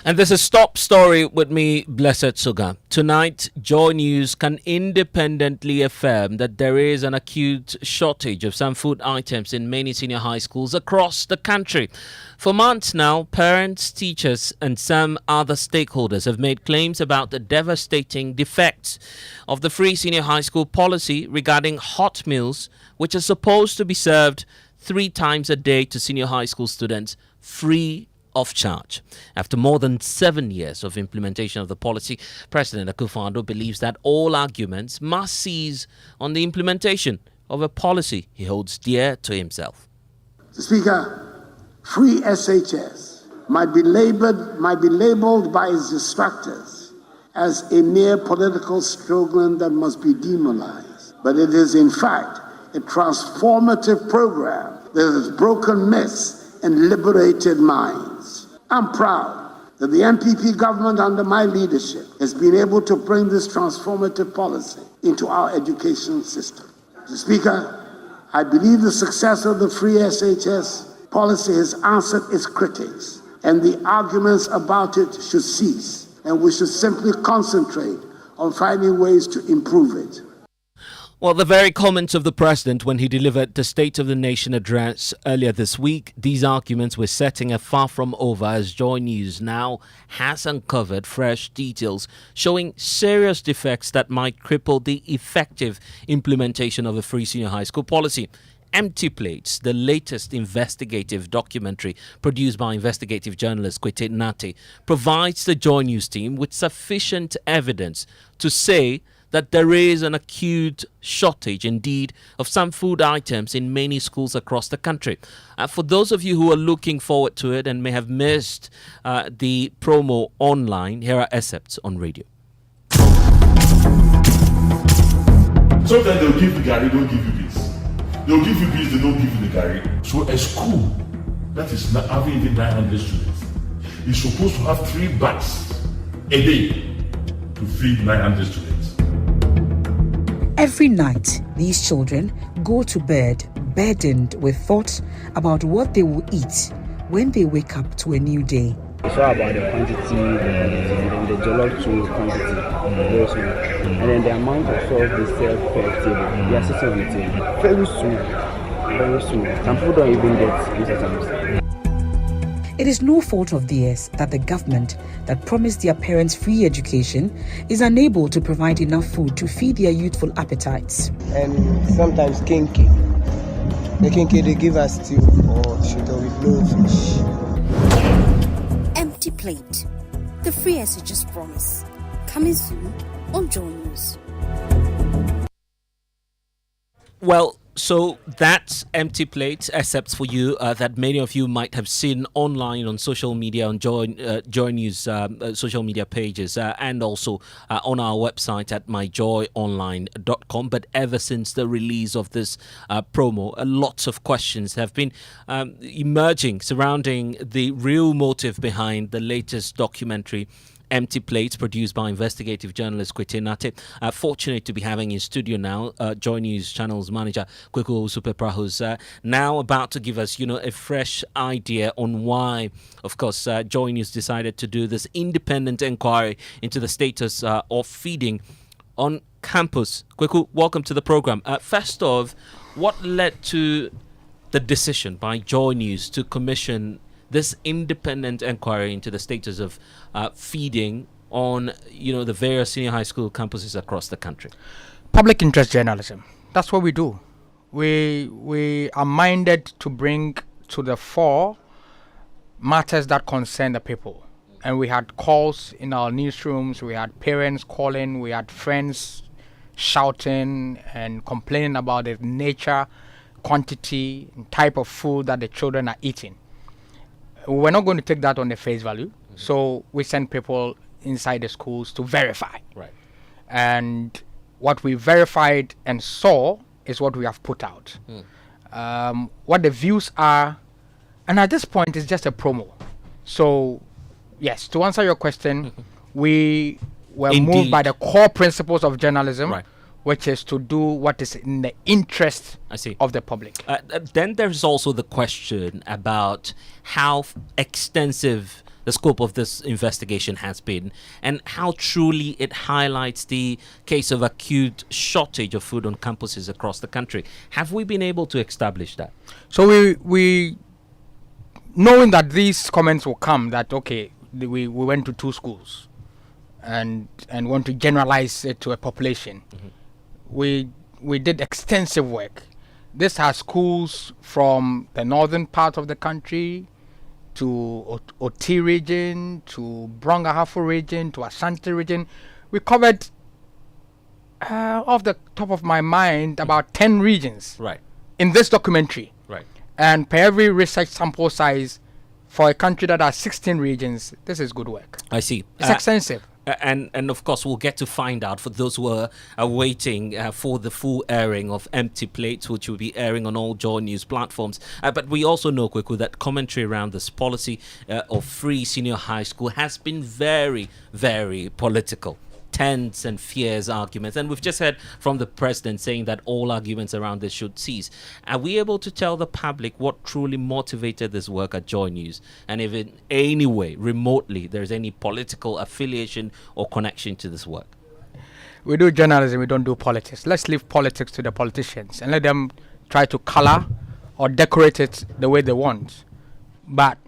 And this is Top Story with me, Blessed Sogah. Tonight, Joy News can independently affirm that there is an acute shortage of some food items in many senior high schools across the country. For months now, parents, teachers, and some other stakeholders have made claims about the devastating defects of the free senior high school policy regarding hot meals, which are supposed to be served 3 times a day to senior high school students free of charge. After more than 7 years of implementation of the policy, President Akufo-Addo believes that all arguments must cease on the implementation of a policy he holds dear to himself. Speaker, free SHS might be labeled by its detractors as a mere political slogan that must be demonized, but it is in fact a transformative program that has broken myths and liberated minds. I'm proud that the MPP government under my leadership has been able to bring this transformative policy into our education system. Mr. Speaker, I believe the success of the free SHS policy has answered its critics, and the arguments about it should cease, and we should simply concentrate on finding ways to improve it. Well, the very comments of the president when he delivered the State of the Nation address earlier this week, these arguments were setting a far from over as Joy News now has uncovered fresh details showing serious defects that might cripple the effective implementation of a free senior high school policy. Empty Plates, the latest investigative documentary produced by investigative journalist Kwete Nate, provides the Joy News team with sufficient evidence to say that there is an acute shortage, indeed, of some food items in many schools across the country. For those of you who are looking forward to it and may have missed the promo online, here are excerpts on radio. Sometimes they'll give you Gary, don't give you this. They'll give you this, they don't give you the Gary. So a school that is not having even 900 students is supposed to have 3 bags a day to feed 900 students. Every night, these children go to bed burdened with thoughts about what they will eat when they wake up to a new day. It's all about the quantity, and then the jollof too quantity, very small. And then the amount of sauce they serve per table, they are sitting on the table. Very soon, very soon. Some people don't even get used to some. It is no fault of theirs that the government that promised their parents free education is unable to provide enough food to feed their youthful appetites. And sometimes kinky. The kinky they give us stew or sugar with no fish. Empty Plate, the free SHS promise. Coming soon on Joy News. Well, so that's Empty Plates, except for you that many of you might have seen online on social media, on Joy News social media pages, and also on our website at myjoyonline.com. But ever since the release of this promo, lots of questions have been emerging surrounding the real motive behind the latest documentary, Empty Plates, produced by investigative journalist Kwete Nate. Fortunate to be having in studio now Joy News Channel's manager Kweku Supepra, who's now about to give us, a fresh idea on why, of course, Joy News decided to do this independent inquiry into the status of feeding on campus. Kweku, welcome to the program. First off, what led to the decision by Joy News to commission this independent inquiry into the status of feeding on, the various senior high school campuses across the country? Public interest journalism. That's what we do. We are minded to bring to the fore matters that concern the people. And we had calls in our newsrooms, we had parents calling, we had friends shouting and complaining about the nature, quantity, and type of food that the children are eating. We're not going to take that on the face value. Mm-hmm. So we send people inside the schools to verify. Right. And what we verified and saw is what we have put out. What the views are, and at this point it's just a promo. So yes, to answer your question, we were moved by the core principles of journalism. Right. Which is to do what is in the interest of the public. Then there's also the question about how extensive the scope of this investigation has been, and how truly it highlights the case of acute shortage of food on campuses across the country. Have we been able to establish that? So we knowing that these comments will come, that okay, we went to 2 schools and want to generalize it to a population. We did extensive work. This has schools from the northern part of the country to Oti region, to Brong-Ahafo region, to Ashanti region. We covered, off the top of my mind, about 10 regions Right. in this documentary. Right. And per every research sample size, for a country that has 16 regions, this is good work. I see. It's extensive. And of course, we'll get to find out for those who are waiting for the full airing of Empty Plates, which will be airing on all Joy News platforms. But we also know, Kweku, that commentary around this policy of free senior high school has been very, very political. Tense and fierce arguments. And we've just heard from the president saying that all arguments around this should cease. Are we able to tell the public what truly motivated this work at Joy News? And if in any way, remotely, there's any political affiliation or connection to this work? We do journalism, we don't do politics. Let's leave politics to the politicians and let them try to color or decorate it the way they want. But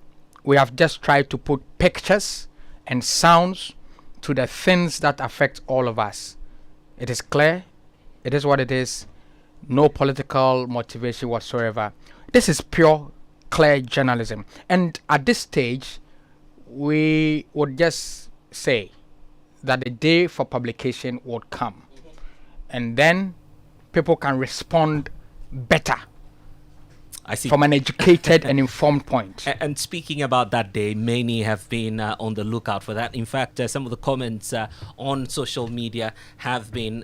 we have just tried to put pictures and sounds to the things that affect all of us. It is clear. It is what it is. No political motivation whatsoever. This is pure, clear journalism. And at this stage, we would just say that the day for publication would come. And then people can respond better. I see. From an educated and informed point. And speaking about that day, many have been on the lookout for that. In fact, some of the comments on social media have been,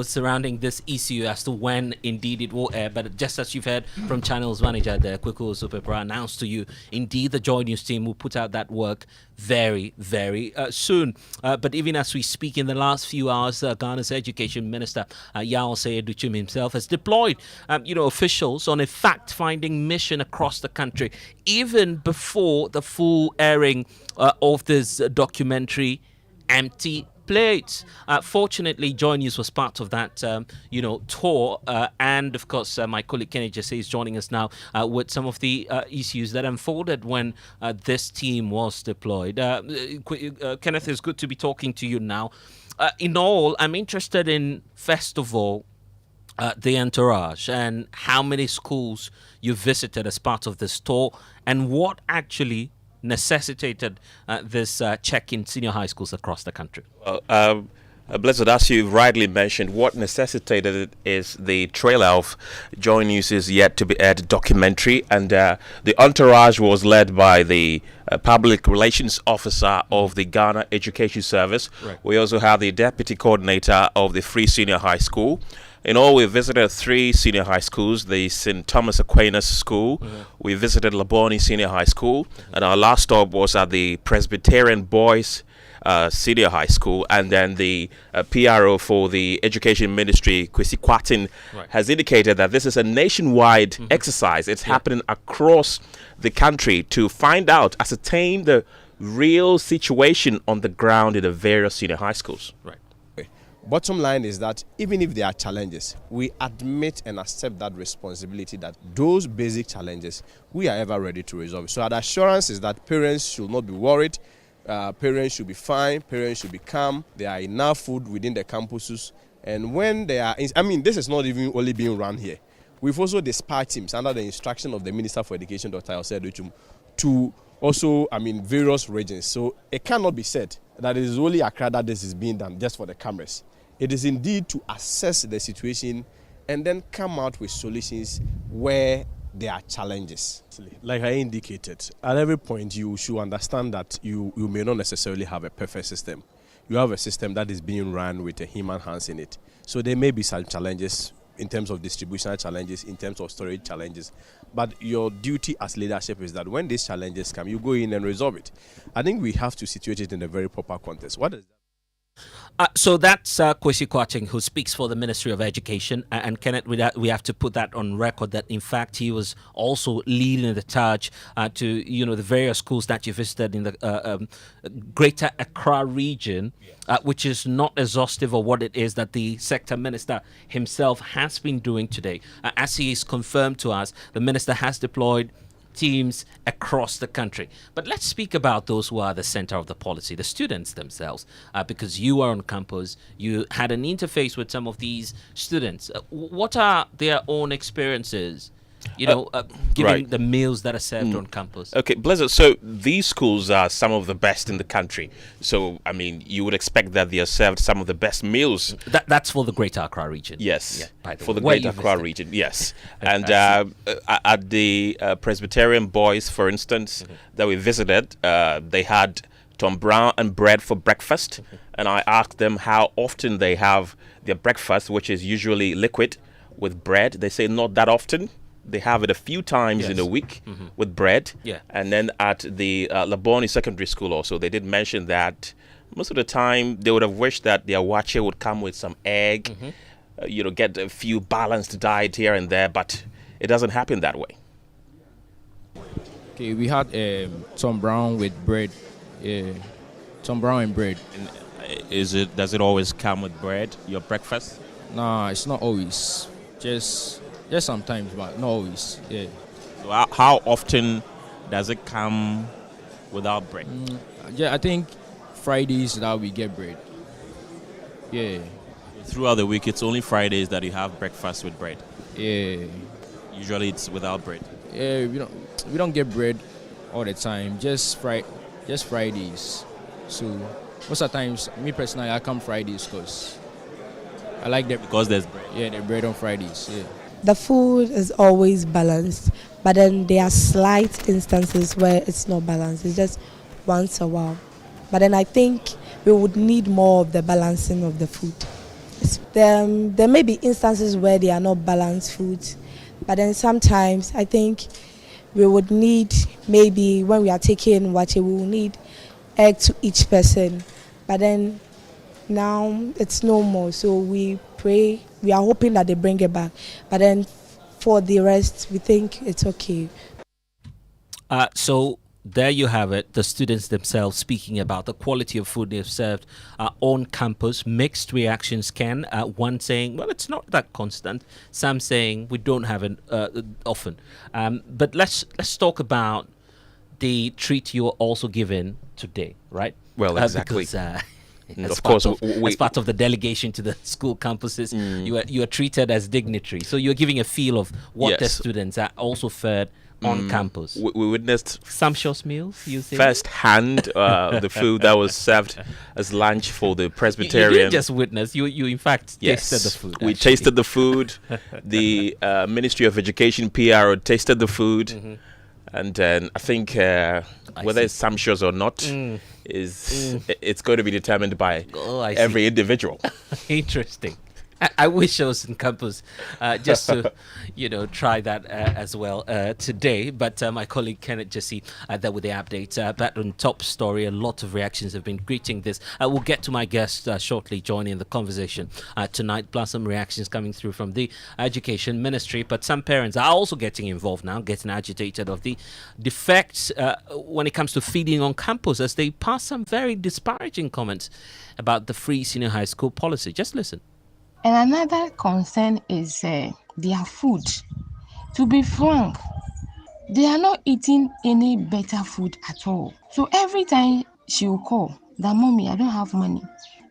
surrounding this issue as to when indeed it will air. But just as you've heard from Channel's manager, the Kweku Supepra, announced to you, indeed the Joy News team will put out that work very, very soon. But even as we speak, in the last few hours, Ghana's Education Minister, Yao Seye-Duchim himself, has deployed, officials on a fact-finding mission across the country, even before the full airing of this documentary, Empty Plates. Fortunately, Joy News was part of that, tour. And of course, my colleague Kenneth Jesse is joining us now with some of the issues that unfolded when this team was deployed. Kenneth, it's good to be talking to you now. In all, I'm interested in, first of all, the entourage and how many schools you visited as part of this tour and what actually necessitated this check in senior high schools across the country. Blessed, as you rightly mentioned, what necessitated it is the trailer of Joy News is yet to be aired documentary, and the entourage was led by the public relations officer of the Ghana Education Service. Right. We also have the deputy coordinator of the Free Senior High School. In all, we visited 3 senior high schools, the St. Thomas Aquinas School, we visited Laboni Senior High School, and our last stop was at the Presbyterian Boys Senior High School, and then the PRO for the Education Ministry, Kwesi Kwatin, has indicated that this is a nationwide exercise. It's happening across the country to find out, ascertain the real situation on the ground in the various senior high schools. Right. Bottom line is that even if there are challenges, we admit and accept that responsibility, that those basic challenges, we are ever ready to resolve. So the assurance is that parents should not be worried, parents should be fine, parents should be calm, there are enough food within the campuses. And when they are, this is not even only being run here. We've also dispatched teams under the instruction of the Minister for Education, Dr. Seye-Duchim, to also, various regions. So it cannot be said that it is only Accra that this is being done just for the cameras. It is indeed to assess the situation and then come out with solutions where there are challenges. Like I indicated, at every point you should understand that you may not necessarily have a perfect system. You have a system that is being run with a human hands in it. So there may be some challenges in terms of distributional challenges, in terms of storage challenges. But your duty as leadership is that when these challenges come, you go in and resolve it. I think we have to situate it in a very proper context. What is that? So that's Kwesi Kwarteng, who speaks for the Ministry of Education. And Kenneth, we have to put that on record that, in fact, he was also leading the charge to, the various schools that you visited in the Greater Accra region, which is not exhaustive of what it is that the sector minister himself has been doing today. As he is confirmed to us, the minister has deployed teams across the country. But let's speak about those who are the center of the policy, the students themselves, because you are on campus, you had an interface with some of these students. What are their own experiences, giving right. the meals that are served on campus? Okay, Blessed. So these schools are some of the best in the country. So, I mean, you would expect that they are served some of the best meals. That's for the Greater Accra region. Yes, yeah, by the for way. the Where Greater you Accra visited. region, yes. And at the Presbyterian Boys, for instance, that we visited, they had Tom Brown and bread for breakfast. And I asked them how often they have their breakfast, which is usually liquid, with bread. They say not that often. They have it a few times in a week with bread. Yeah. And then at the Laboni Secondary School also, they did mention that most of the time they would have wished that their wache would come with some egg, get a few balanced diet here and there, but it doesn't happen that way. Okay, we had Tom Brown with bread. Tom Brown and bread. And does it always come with bread, your breakfast? Nah, it's not always. Just sometimes, but not always. Yeah. So how often does it come without bread? Yeah, I think Fridays that we get bread. Yeah. Throughout the week, it's only Fridays that you have breakfast with bread. Yeah. Usually it's without bread. Yeah, we don't get bread all the time. Just Fridays. So most of the times, me personally, I come Fridays because I like that. Because there's bread. Yeah, the bread on Fridays. Yeah. The food is always balanced, but then there are slight instances where it's not balanced. It's just once a while. But then I think we would need more of the balancing of the food. There may be instances where they are not balanced foods, but then sometimes I think we would need, maybe when we are taking wache, we will need egg to each person. But then now it's no more, so we pray. We are hoping that they bring it back. But then for the rest, we think it's okay. So there you have it, the students themselves speaking about the quality of food they've served on campus. Mixed reactions can. One saying, well, it's not that constant. Some saying we don't have it often. But let's talk about the treat you are also given today, right? Well, exactly. Because, of course, as part of the delegation to the school campuses, you are treated as dignitary. So you're giving a feel of what the students are also fed on campus. We witnessed sumptuous meals, you think? First-hand the food that was served as lunch for the Presbyterian. You didn't just witness, you in fact tasted the food. We tasted the food. The Ministry of Education PRO tasted the food. And then I think whether it's sumptuous or not it's going to be determined by every individual. Interesting. I wish I was in campus just to, try that as well today. But my colleague Kenneth Jesse there with the update. But on top story, a lot of reactions have been greeting this. We'll get to my guest shortly joining the conversation tonight. Plus some reactions coming through from the Education Ministry. But some parents are also getting involved now, getting agitated of the defects when it comes to feeding on campus, as they pass some very disparaging comments about the free senior high school policy. Just listen. And another concern is their food. To be frank, they are not eating any better food at all. So every time she will call, that mommy, I don't have money.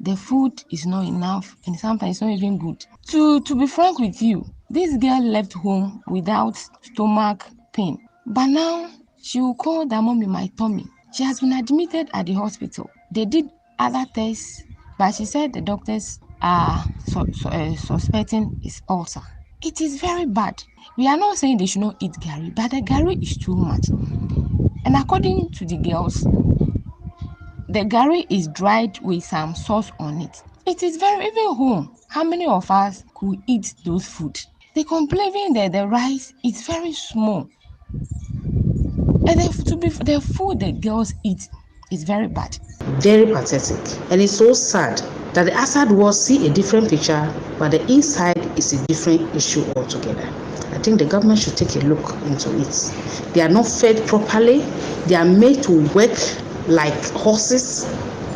The food is not enough, and sometimes it's not even good. To be frank with you, this girl left home without stomach pain. But now she will call that mommy, my tummy. She has been admitted at the hospital. They did other tests, but she said the doctors are suspecting is ulcer. It is very bad. We are not saying they should not eat gari, but the gari is too much. And according to the girls, the gari is dried with some sauce on it. It is very, even home, how many of us could eat those food? They complain that the rice is very small. And the food the girls eat is very bad. Very pathetic. And it's so sad That the outside walls see a different picture, but the inside is a different issue altogether. I think the government should take a look into it. They are not fed properly. They are made to work like horses.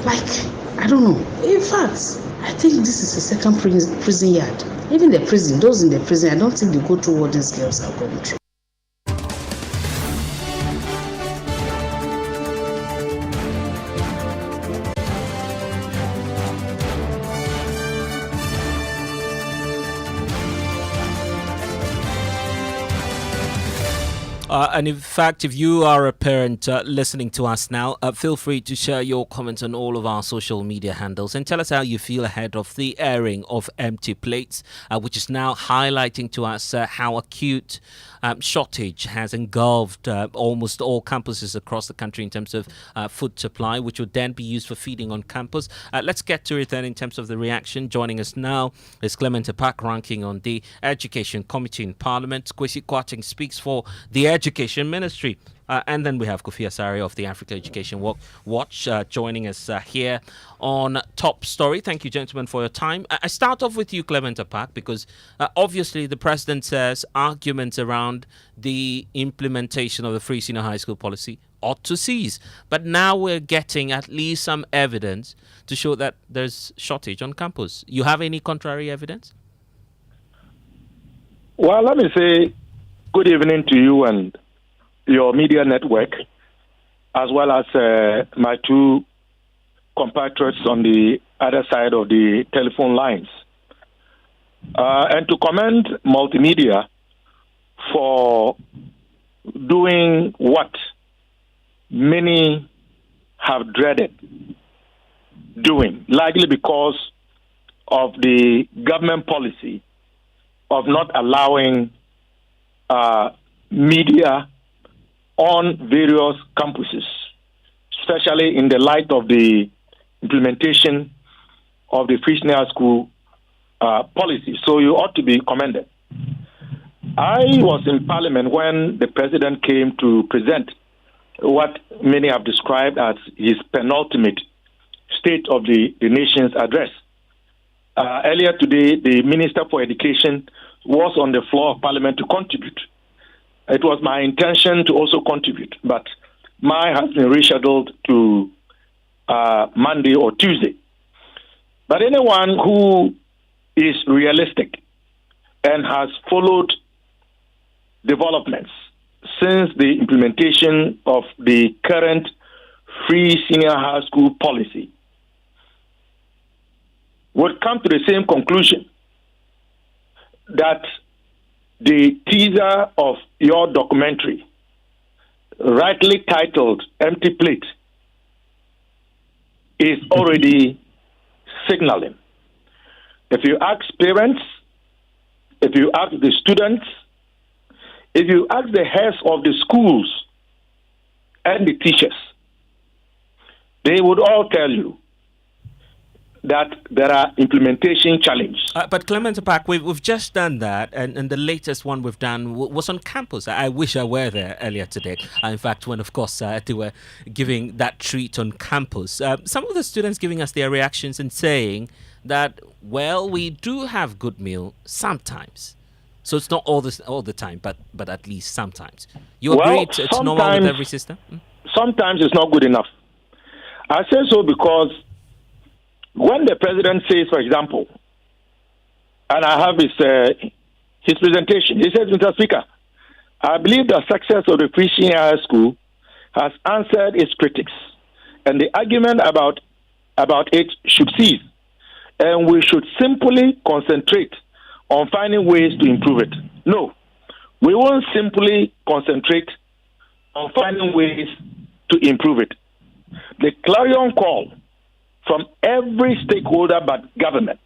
Like, I don't know. In fact, I think this is a second prison yard. Even the prison, those in the prison, I don't think they go through what these girls are going through. And in fact, if you are a parent listening to us now, feel free to share your comments on all of our social media handles and tell us how you feel ahead of the airing of Empty Plates, which is now highlighting to us how acute shortage has engulfed almost all campuses across the country in terms of food supply, which would then be used for feeding on campus. Let's get to it then in terms of the reaction. Joining us now is Clement Apak, ranking on the Education Committee in Parliament. Kwesi Kwarteng speaks for the Education Ministry. And then we have Kofi Asare of the Africa Education Watch joining us here on Top Story. Thank you, gentlemen, for your time. I start off with you, Clement Apak, because obviously the president says arguments around the implementation of the free senior high school policy ought to cease. But now we're getting at least some evidence to show that there's shortage on campus. You have any contrary evidence? Well, let me say good evening to you and your media network, as well as my two compatriots on the other side of the telephone lines. And to commend multimedia for doing what many have dreaded doing, largely because of the government policy of not allowing media on various campuses, especially in the light of the implementation of the free senior school policy. So you ought to be commended. I was in Parliament when the president came to present what many have described as his penultimate State of the Nation's address. Earlier today, the Minister for Education was on the floor of Parliament to contribute. It was my intention to also contribute, but mine has been rescheduled to Monday or Tuesday. But anyone who is realistic and has followed developments since the implementation of the current free senior high school policy would come to the same conclusion that the teaser of your documentary, rightly titled Empty Plate, is already signaling. If you ask parents, if you ask the students, if you ask the heads of the schools and the teachers, they would all tell you that there are implementation challenges. But Clement Apak, we've just done that, and the latest one we've done was on campus. I wish I were there earlier today. In fact, when, of course, they were giving that treat on campus. Some of the students giving us their reactions and saying that, well, we do have good meal sometimes. So it's not all the time, but at least sometimes. You agree it's normal with every system? Sometimes it's not good enough. I say so because when the president says, for example, and I have his presentation, he says, Mr. Speaker, I believe the success of the free senior high school has answered its critics, and the argument about it should cease, and we should simply concentrate on finding ways to improve it. No, we won't simply concentrate on finding ways to improve it. The clarion call from every stakeholder but government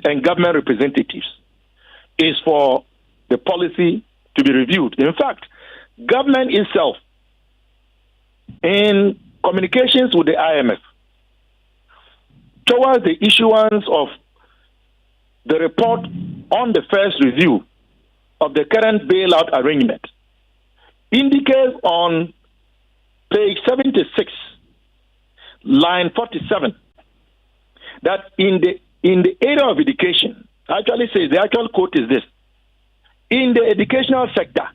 and government representatives is for the policy to be reviewed. In fact, government itself, in communications with the IMF, towards the issuance of the report on the first review of the current bailout arrangement, indicates on page 76, line 47, that in the area of education, actually says the actual quote is this: in the educational sector,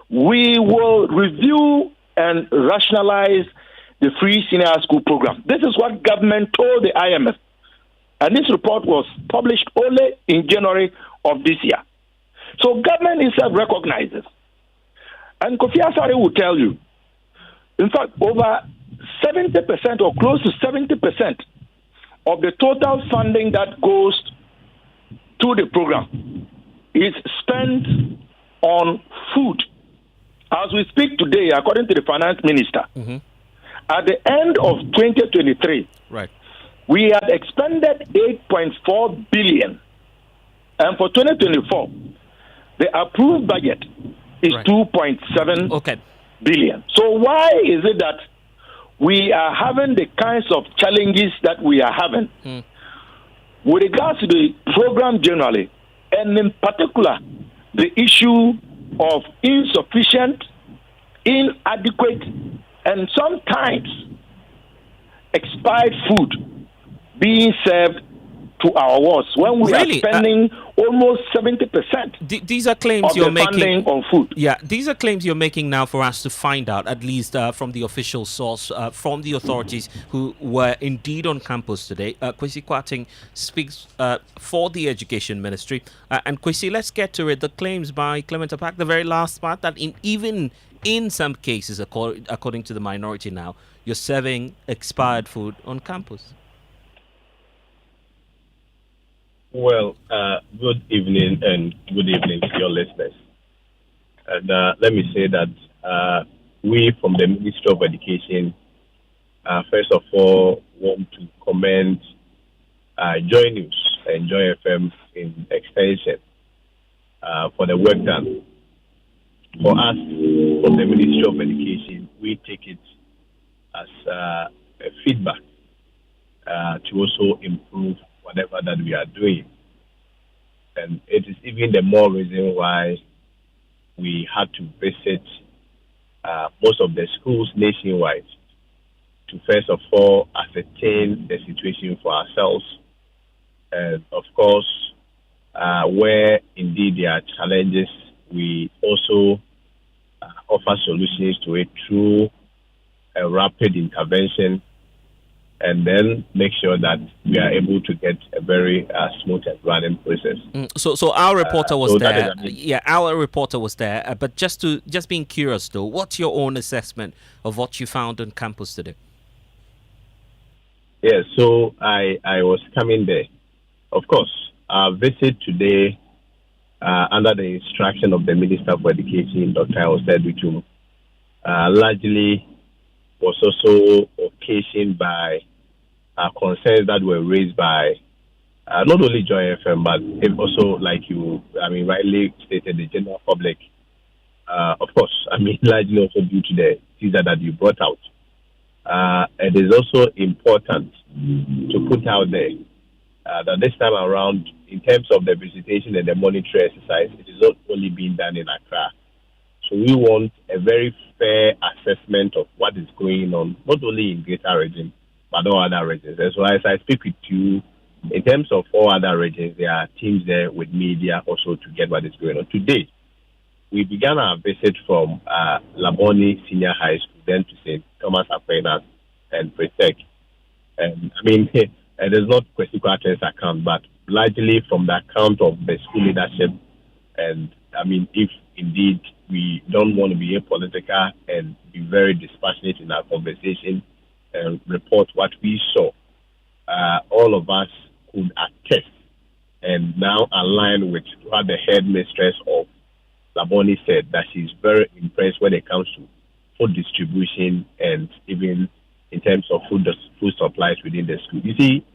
we will review and rationalize the free senior high school program. This is what government told the IMF. And this report was published only in January of this year. So government itself recognizes. And Kofi Asare will tell you, in fact, over 70% or close to 70% of the total funding that goes to the program is spent on food. As we speak today, according to the finance minister, at the end of 2023, right, we had expended 8.4 billion. And for 2024, the approved budget is 2.7 billion. So why is it that we are having the kinds of challenges that we are having with regards to the program generally, and in particular, the issue of insufficient, inadequate, and sometimes expired food being served to our wards when we are spending almost 70%. These are claims of you're the making funding on food. Yeah, these are claims you're making now for us to find out, at least from the official source, from the authorities who were indeed on campus today. Kwesi Kwarteng speaks for the Education Ministry. And Kwesi, let's get to it. The claims by Clement Apak, the very last part, that even in some cases, according to the minority now, you're serving expired food on campus. Well, good evening and good evening to your listeners. And let me say that we from the Ministry of Education, first of all, want to commend Joy News and Joy FM in extension for the work done. For us, from the Ministry of Education, we take it as a feedback to also improve whatever that we are doing. And it is even the more reason why we had to visit most of the schools nationwide to first of all ascertain the situation for ourselves. And of course, where indeed there are challenges, we also offer solutions to it through a rapid intervention, and then make sure that we are able to get a very smooth and running process. So our reporter was there. Yeah, our reporter was there. But just being curious though, what's your own assessment of what you found on campus today? Yes, so I was coming there. Of course, our visit today, under the instruction of the Minister for Education, Dr. Osedutum, largely was also occasioned by concerns that were raised by not only Joy FM, but also, like you, rightly stated, the general public. Of course, largely also due to the teaser that you brought out. It is also important to put out there that this time around, in terms of the visitation and the monetary exercise, it is not only being done in Accra. So we want a very fair assessment of what is going on, not only in Greater Region, but all other regions. As well as I speak with you, in terms of all other regions, there are teams there with media also to get what is going on. Today, we began our visit from Laboni Senior High School, then to St. Thomas Aquinas and Pretech. And it is not Kwesi Kwarteng's account, but largely from the account of the school leadership. And if indeed we don't want to be apolitical and be very dispassionate in our conversation and report what we saw, all of us could attest and now align with what the headmistress of Laboni said, that she's very impressed when it comes to food distribution and even in terms of food supplies within the school. You see,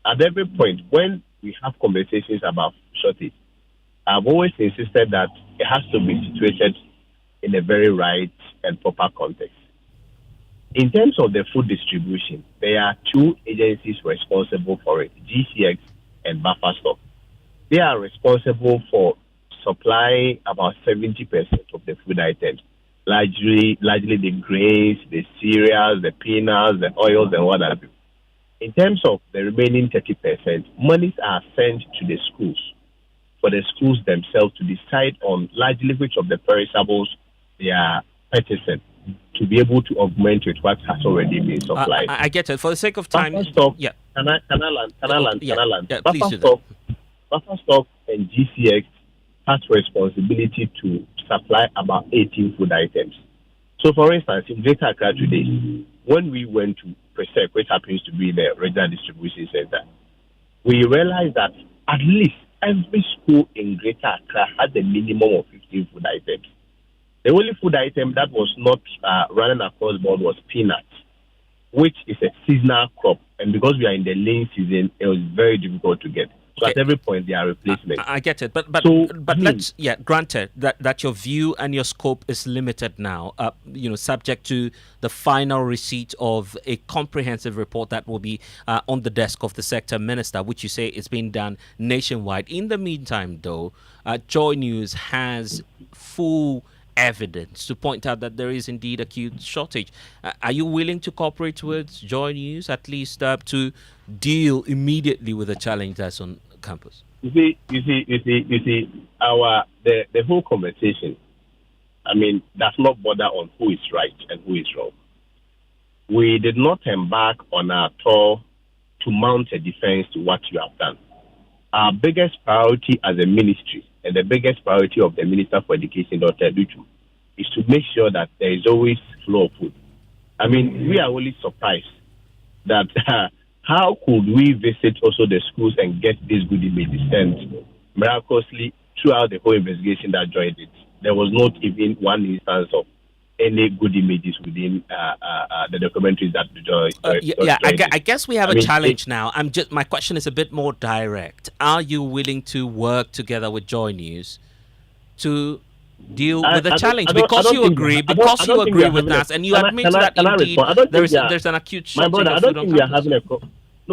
at every point when we have conversations about shortage, I've always insisted that it has to be situated in a very right and proper context. In terms of the food distribution, there are two agencies responsible for it, GCX and Buffer Stock. They are responsible for supplying about 70% of the food items, largely the grains, the cereals, the peanuts, the oils, and what have you. in terms of the remaining 30%, monies are sent to the schools for the schools themselves to decide on largely which of the perishables they are purchasing to be able to augment with what has already been supplied. I get it. For the sake of time, Buffer stock, yeah. Can I land? Yeah, please Buffer do that. Buffer stock and GCX has responsibility to supply about 18 food items. So, for instance, in Greater Accra today, when we went to Presec, which happens to be the regional distribution center, we realized that at least every school in Greater Accra had a minimum of 15 food items. The only food item that was not running across board was peanuts, which is a seasonal crop. And because we are in the lean season, it was very difficult to get. So at every point, there are replacements. I get it, but let's granted that your view and your scope is limited now. Subject to the final receipt of a comprehensive report that will be on the desk of the sector minister, which you say is being done nationwide. In the meantime, though, Joy News has full evidence to point out that there is indeed acute shortage. Are you willing to cooperate with Joy News at least to deal immediately with the challenge that's on campus? You see, the whole conversation, does not bother on who is right and who is wrong. We did not embark on our tour to mount a defense to what you have done. Our biggest priority as a ministry and the biggest priority of the Minister for Education, Dr. Dutu, is to make sure that there is always flow of food. We are only surprised that how could we visit also the schools and get this good images? And miraculously, throughout the whole investigation that Joy did, there was not even one instance of any good images within the documentaries that Joy I guess we have a challenge now. My question is a bit more direct. Are you willing to work together with Joy News to deal with the challenge? Because you agree with us, and you admit that indeed there's an acute shortage. My brother, I don't think we are having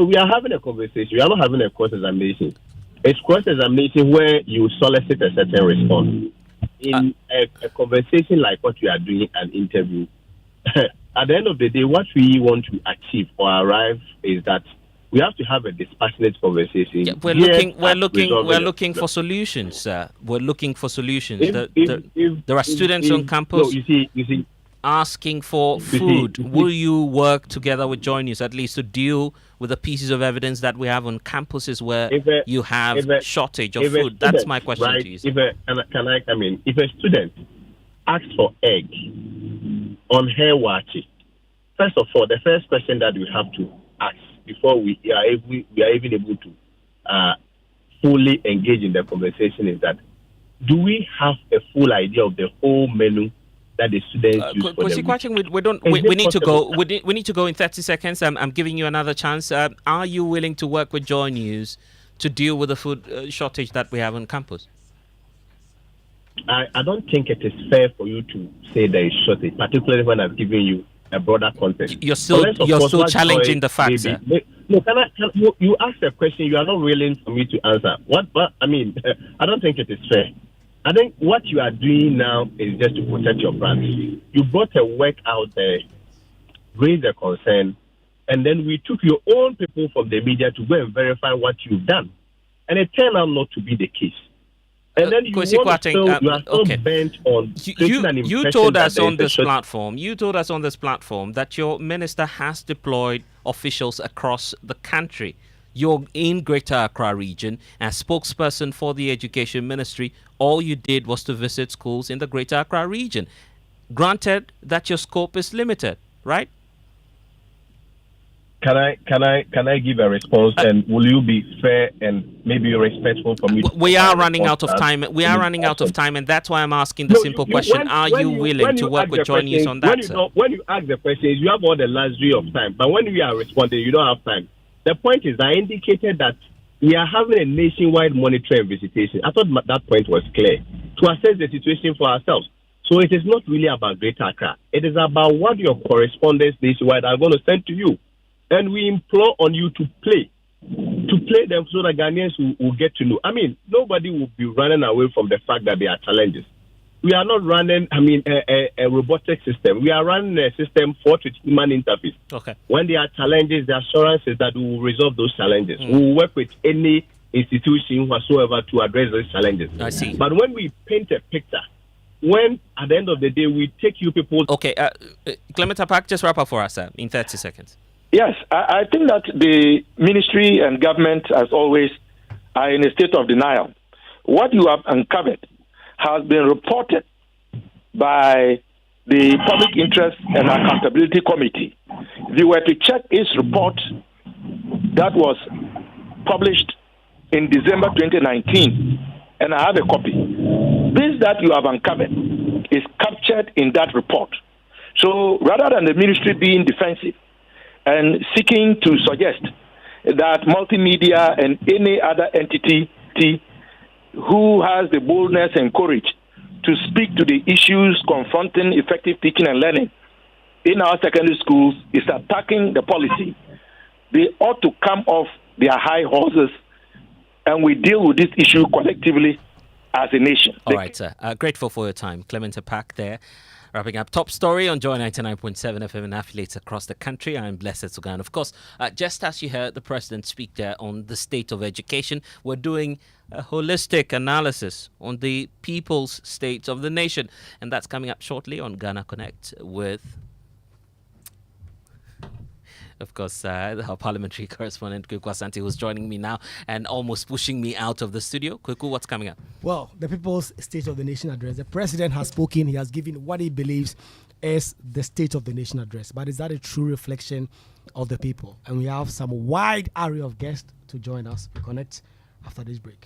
we are having a conversation. We are not having a cross-examination. It's cross-examination where you solicit a certain response. In a conversation like what we are doing, an interview, at the end of the day, what we want to achieve or arrive is that we have to have a dispassionate conversation. Yeah, we're looking for solutions, sir. We're looking for solutions. There are students on campus asking for food. Will you work together with Joy News at least to deal with the pieces of evidence that we have on campuses where you have shortage of food? That's my question to you. If a student asks for egg on her wachi, first of all, the first question that we have to ask before we are even able to fully engage in the conversation is that, do we have a full idea of the whole menu that the students use for the week? We need to go. We need to go in 30 seconds. I'm giving you another chance. Are you willing to work with Joy News to deal with the food shortage that we have on campus? I don't think it is fair for you to say there is shortage, particularly when I've given you a broader context. You're still challenging the facts. You asked a question. You are not willing for me to answer. I don't think it is fair. I think what you are doing now is just to protect your brand. You brought a work out there, raised a concern, and then we took your own people from the media to go and verify what you've done. And it turned out not to be the case. And then you are still bent on you told us on this platform. You told us on this platform that your minister has deployed officials across the country. You're in Greater Accra region as spokesperson for the Education Ministry. All you did was to visit schools in the Greater Accra region. Granted that your scope is limited, right? Can I give a response, and will you be fair and maybe respectful for me? We are running out of time. We are running out of time, and that's why I'm asking the simple question: are you willing to work with Joy News on that? When you ask the questions, you have all the luxury of time, but when we are responding, you don't have time. The point is, I indicated that we are having a nationwide monitoring visitation. I thought that point was clear, to assess the situation for ourselves. So it is not really about Greater Accra. It is about what your correspondents nationwide are going to send to you. And we implore on you to play them so that Ghanaians will get to know. Nobody will be running away from the fact that there are challenges. we are not running, a robotic system. We are running a system fought with human interface. Okay. When there are challenges, the assurance is that we will resolve those challenges. We will work with any institution whatsoever to address those challenges. I see. But when we paint a picture, when at the end of the day we take you people... Okay, Clement Apak, just wrap up for us in 30 seconds. Yes, I think that the ministry and government, as always, are in a state of denial. What you have uncovered has been reported by the Public Interest and Accountability Committee. If you were to check its report that was published in December 2019, and I have a copy, this that you have uncovered is captured in that report. So rather than the ministry being defensive and seeking to suggest that multimedia and any other entity who has the boldness and courage to speak to the issues confronting effective teaching and learning in our secondary schools is attacking the policy, they ought to come off their high horses and we deal with this issue collectively as a nation. All right, sir. Grateful for your time. Clement Apak there. Wrapping up top story on Joy 99.7 FM and affiliates across the country. I'm Blessed Sogah. And of course, just as you heard the president speak there on the state of education, we're doing a holistic analysis on the people's state of the nation. And that's coming up shortly on Ghana Connect with, of course, our parliamentary correspondent, Kweku Asante, who's joining me now and almost pushing me out of the studio. Kweku, what's coming up? Well, the People's State of the Nation address. The president has spoken. He has given what he believes is the State of the Nation address. But is that a true reflection of the people? And we have some wide array of guests to join us. We connect after this break.